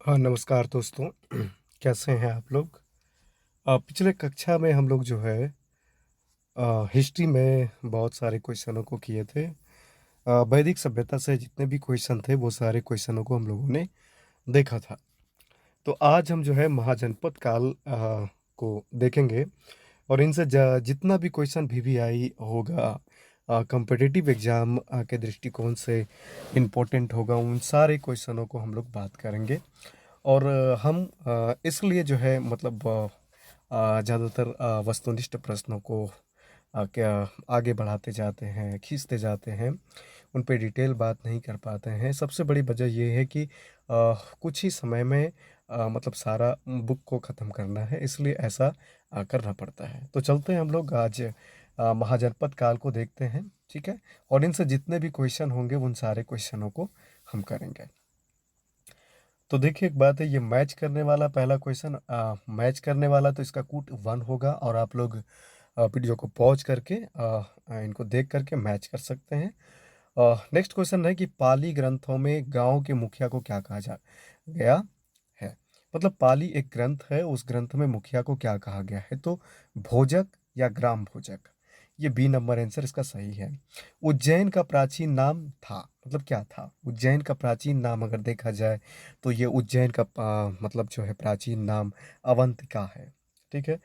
हाँ, नमस्कार दोस्तों। कैसे हैं आप लोग? पिछले कक्षा में हम लोग जो है हिस्ट्री में बहुत सारे क्वेश्चनों को किए थे। वैदिक सभ्यता से जितने भी क्वेश्चन थे वो सारे क्वेश्चनों को हम लोगों ने देखा था। तो आज हम जो है महाजनपद काल को देखेंगे और इनसे जितना भी क्वेश्चन वीवीआई होगा कॉम्पिटिटिव एग्जाम के दृष्टिकोण से इम्पोर्टेंट होगा, उन सारे क्वेश्चनों को हम लोग बात करेंगे। और हम इसलिए जो है मतलब ज़्यादातर वस्तुनिष्ठ प्रश्नों को क्या आगे बढ़ाते जाते हैं, खींचते जाते हैं, उन पे डिटेल बात नहीं कर पाते हैं। सबसे बड़ी वजह ये है कि कुछ ही समय में मतलब सारा बुक को ख़त्म करना है, इसलिए ऐसा करना पड़ता है। तो चलते हैं हम लोग आज महाजनपद काल को देखते हैं, ठीक है? और इनसे जितने भी क्वेश्चन होंगे उन सारे क्वेश्चनों को हम करेंगे। तो देखिए, एक बात है, ये मैच करने वाला पहला क्वेश्चन मैच करने वाला तो इसका कूट 1 होगा और आप लोग वीडियो को पॉज करके इनको देख करके मैच कर सकते हैं। नेक्स्ट क्वेश्चन है कि पाली ग्रंथों में गांव के मुखिया को क्या कहा जा गया है? मतलब पाली एक ग्रंथ है, उस ग्रंथ में मुखिया को क्या कहा गया है? तो भोजक या ग्राम भोजक, ये बी नंबर आंसर इसका सही है। उज्जैन का प्राचीन नाम था, मतलब क्या था? उज्जैन का प्राचीन नाम अगर देखा जाए तो ये उज्जैन का मतलब जो है प्राचीन नाम अवंतिका है, ठीक है।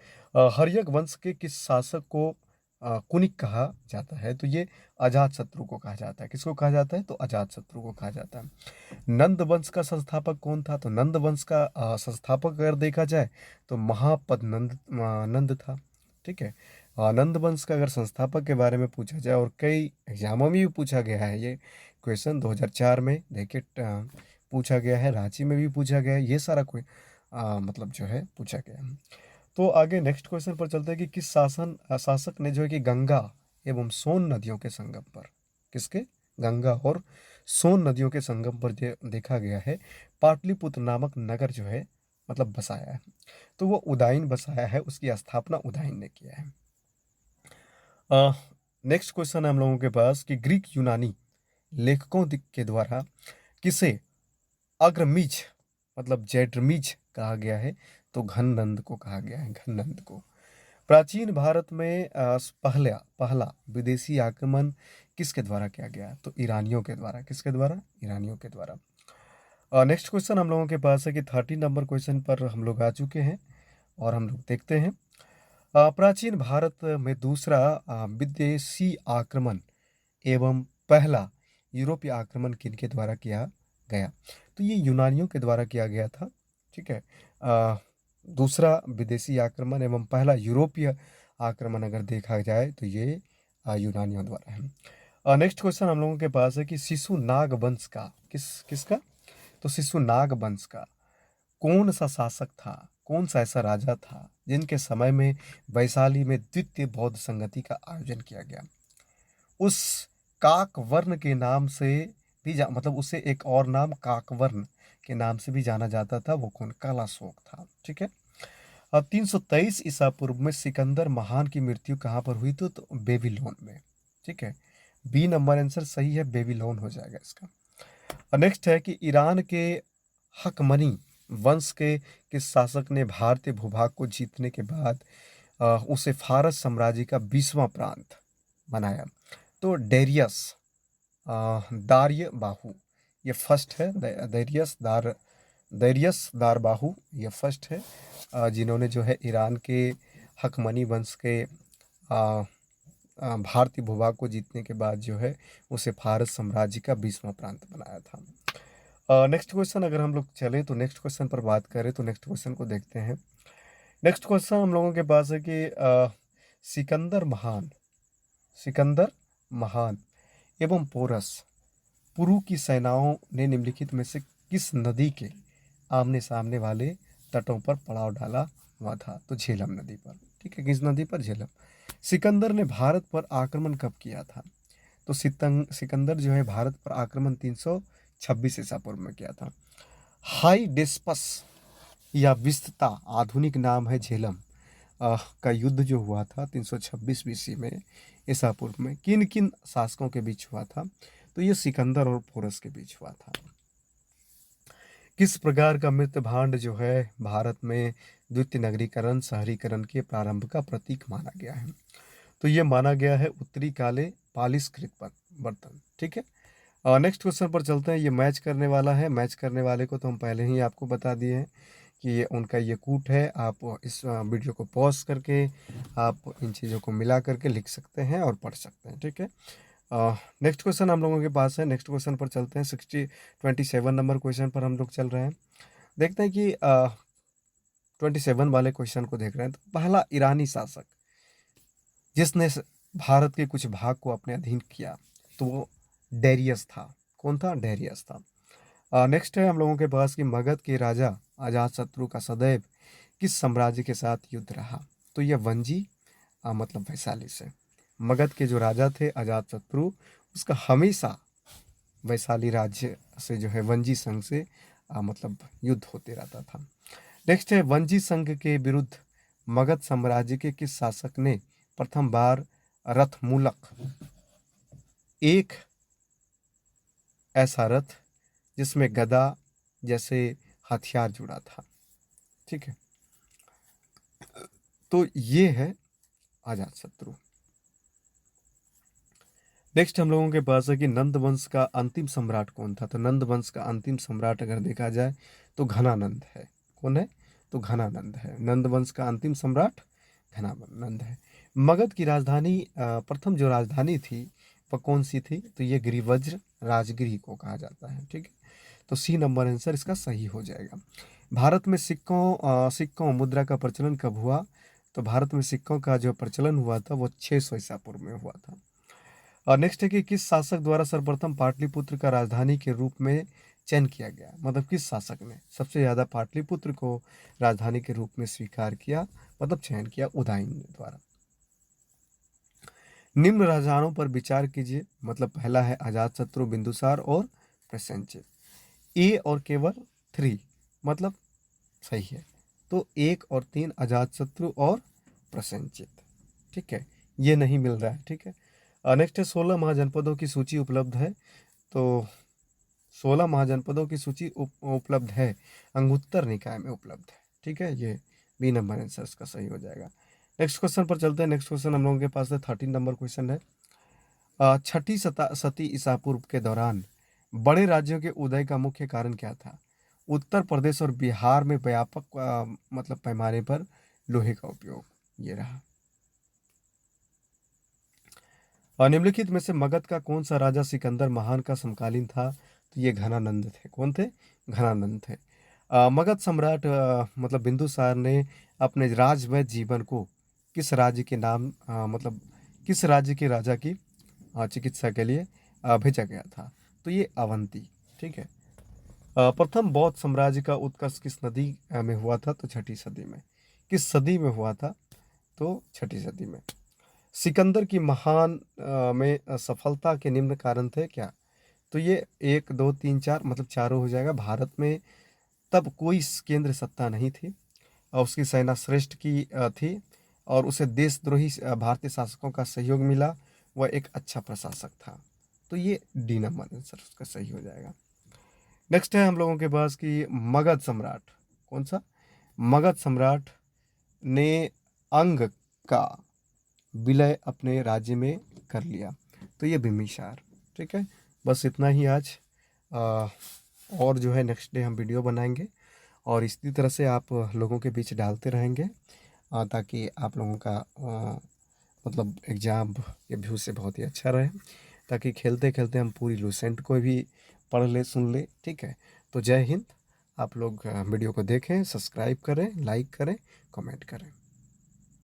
हर्यक वंश के किस शासक को कुनिक कहा जाता है? तो ये अजात शत्रु को कहा जाता है। किसको कहा जाता है? तो अजात शत्रु को कहा जाता है। नंद वंश का संस्थापक कौन था? तो नंद वंश का संस्थापक अगर देखा जाए तो महापद नंद था, ठीक है। नंद वंश का अगर संस्थापक के बारे में पूछा जाए, और कई एग्जामों में भी पूछा गया है ये क्वेश्चन, 2004 में देखिए पूछा गया है, रांची में भी पूछा गया है, ये सारा कोई मतलब जो है पूछा गया है। तो आगे नेक्स्ट क्वेश्चन पर चलते हैं कि किस शासक ने जो है कि गंगा एवं सोन नदियों के संगम पर, किसके? गंगा और सोन नदियों के संगम पर देखा गया है पाटलिपुत्र नामक नगर जो है मतलब बसाया है? तो वो उदाइन बसाया है, उसकी स्थापना उदाइन ने किया है। नेक्स्ट क्वेश्चन है हम लोगों के पास कि ग्रीक यूनानी लेखकों के द्वारा किसे अग्रमीज मतलब जेड्रमीज कहा गया है? तो घननंद को कहा गया है, घननंद को। प्राचीन भारत में पहला पहला विदेशी आक्रमण किसके द्वारा किया गया? तो ईरानियों के द्वारा। किसके द्वारा? ईरानियों के द्वारा। नेक्स्ट क्वेश्चन हम लोगों के पास है कि 13 नंबर क्वेश्चन पर हम लोग आ चुके हैं और हम लोग देखते हैं प्राचीन भारत में दूसरा विदेशी आक्रमण एवं पहला यूरोपीय आक्रमण किनके द्वारा किया गया? तो ये यूनानियों के द्वारा किया गया था, ठीक है। दूसरा विदेशी आक्रमण एवं पहला यूरोपीय आक्रमण अगर देखा जाए तो ये यूनानियों द्वारा है। नेक्स्ट क्वेश्चन हम लोगों के पास है कि शिशु नाग वंश का किसका? तो शिशु नाग वंश का कौन सा शासक था, कौन सा ऐसा राजा था जिनके समय में वैशाली में द्वितीय बौद्ध संगति का आयोजन किया गया? उस काकवर्ण के नाम से भी मतलब उसे एक और नाम काकवर्ण के नाम से भी जाना जाता था, वो कौन? कालाशोक था, ठीक है। अब 323 ईसा पूर्व में सिकंदर महान की मृत्यु कहाँ पर हुई? तो बेबीलोन में, ठीक है। बी नंबर आंसर सही है, बेबीलोन हो जाएगा इसका। और नेक्स्ट है कि ईरान के हकमनी वंश के किस शासक ने भारतीय भूभाग को जीतने के बाद उसे फारस साम्राज्य का 20वां प्रांत बनाया? तो डेरियस दार्य बाहु, ये फर्स्ट है। दैरियस दार बाहु ये फर्स्ट है जिन्होंने जो है ईरान के हकमनी वंश के भारतीय भूभाग को जीतने के बाद जो है उसे फारस साम्राज्य का 20वां प्रांत बनाया था। नेक्स्ट क्वेश्चन अगर हम लोग चले तो नेक्स्ट क्वेश्चन पर बात करें तो नेक्स्ट क्वेश्चन को देखते हैं। नेक्स्ट क्वेश्चन हम लोगों के पास है कि सिकंदर महान सिकंदर महान एवं पोरस पुरु की सेनाओं ने निम्नलिखित में से किस नदी के आमने सामने वाले तटों पर पड़ाव डाला हुआ था? तो झेलम नदी पर, ठीक है। किस नदी पर? झेलम। सिकंदर ने भारत पर आक्रमण कब किया था? तो सिकंदर जो है भारत पर आक्रमण 326 ईसा पूर्व में किया था। हाई डेस्पस या विस्तता आधुनिक नाम है झेलम का युद्ध जो हुआ था 326 बीसी में ईसा पूर्व में किन किन शासकों के बीच हुआ था? तो ये सिकंदर और पोरस के बीच हुआ था। किस प्रकार का मृत भांड जो है भारत में द्वितीय नगरीकरण शहरीकरण के प्रारंभ का प्रतीक माना गया है? तो ये माना गया है उत्तरी काले पालिशकृत बर्तन। ठीक है, नेक्स्ट क्वेश्चन पर चलते हैं। ये मैच करने वाला है। मैच करने वाले को तो हम पहले ही आपको बता दिए हैं कि ये उनका ये कूट है। आप इस वीडियो को पॉज करके आप इन चीज़ों को मिला करके लिख सकते हैं और पढ़ सकते हैं। ठीक है, नेक्स्ट क्वेश्चन हम लोगों के पास है। नेक्स्ट क्वेश्चन पर चलते हैं। 27 नंबर क्वेश्चन पर हम लोग चल रहे हैं। देखते हैं कि 27 वाले क्वेश्चन को देख रहे हैं। तो पहला ईरानी शासक जिसने भारत के कुछ भाग को अपने अधीन किया तो वो डेरियस था। कौन था? डेरियस था। नेक्स्ट है हम लोगों के पास कि मगध के राजा अजातशत्रु का सदैव किस साम्राज्य के साथ युद्ध रहा? तो ये वंजी मतलब वैशाली से। मगध के जो राजा थे अजातशत्रु, उसका हमेशा वैशाली राज्य से जो है वंजी संघ से मतलब युद्ध होते रहता था। नेक्स्ट है वंजी संघ के विरुद्ध मगध साम्राज्य के किस शासक ने प्रथम बार रथ मूलक, एक ऐसा रथ जिसमें गदा जैसे हथियार जुड़ा था? ठीक है, तो ये है अजातशत्रु। नेक्स्ट हम लोगों के पास है कि नंद वंश का अंतिम सम्राट कौन था? तो नंद वंश का अंतिम सम्राट अगर देखा जाए तो घनानंद है। कौन है? तो घनानंद है। नंद वंश का अंतिम सम्राट घनानंद है। मगध की राजधानी प्रथम जो राजधानी थी वह कौन सी थी? तो ये गिरिवज्र राजगिरी को कहा जाता है। ठीक है, तो सी नंबर आंसर इसका सही हो जाएगा। भारत में सिक्कों मुद्रा का प्रचलन कब हुआ? तो भारत में सिक्कों का जो प्रचलन हुआ था वो 600 ईसा पूर्व में हुआ था। और नेक्स्ट है कि किस शासक द्वारा सर्वप्रथम पाटलिपुत्र का राजधानी के रूप में चयन किया गया? मतलब किस शासक ने सबसे ज्यादा पाटलिपुत्र को राजधानी के रूप में स्वीकार किया, मतलब चयन किया? उदयन द्वारा। निम्न राजाओं पर विचार कीजिए। मतलब पहला है अजातशत्रु, बिंदुसार और प्रसेनजित। ए और केवल 3 मतलब सही है। तो 1 और 3 अजातशत्रु और प्रसेनजित। ठीक है, ये नहीं मिल रहा है। ठीक है, नेक्स्ट है 16 महाजनपदों की सूची उपलब्ध है। तो 16 महाजनपदों की सूची उपलब्ध है, अंगुत्तर निकाय में उपलब्ध है। ठीक है, ये बी नंबर आंसर इसका सही हो जाएगा। नेक्स्ट क्वेश्चन पर चलते हैं। नेक्स्ट क्वेश्चन हम लोगों के पास है 13 नंबर क्वेश्चन है। छठी सती ईसा पूर्व के दौरान बड़े राज्यों के उदय का मुख्य कारण क्या था? उत्तर प्रदेश और बिहार में व्यापक मतलब पैमाने पर लोहे का उपयोग, ये रहा। और निम्नलिखित में से मगध का कौन सा राजा सिकंदर महान का समकालीन था? तो ये घनानंद थे। कौन थे? घनानंद थे। मगध सम्राट मतलब बिंदुसार ने अपने राजवैध जीवन को किस राज्य के नाम मतलब किस राज्य के राजा की चिकित्सा के लिए भेजा गया था? तो ये अवंती। ठीक है, प्रथम बौद्ध साम्राज्य का उत्कर्ष किस नदी में हुआ था? तो छठी सदी में। किस सदी में हुआ था? तो छठी सदी में। सिकंदर की महान में सफलता के निम्न कारण थे क्या? तो ये 1 2 3 4 मतलब चारों हो जाएगा। भारत में तब कोई केंद्र सत्ता नहीं थी और उसकी सेना श्रेष्ठ की थी और उसे देशद्रोही भारतीय शासकों का सहयोग मिला। वह एक अच्छा प्रशासक था। तो ये डी नंबर आंसर उसका सही हो जाएगा। नेक्स्ट है हम लोगों के पास कि मगध सम्राट कौन सा? मगध सम्राट ने अंग का विलय अपने राज्य में कर लिया। तो ये बिम्बिसार। ठीक है, बस इतना ही आज। आ, और जो है नेक्स्ट डे हम वीडियो बनाएंगे और इसी तरह से आप लोगों के बीच डालते रहेंगे ताकि आप लोगों का मतलब एग्ज़ाम के व्यू से बहुत ही अच्छा रहे, ताकि खेलते खेलते हम पूरी लूसेंट को भी पढ़ ले सुन ले। ठीक है, तो जय हिंद। आप लोग वीडियो को देखें, सब्सक्राइब करें, लाइक करें, कमेंट करें।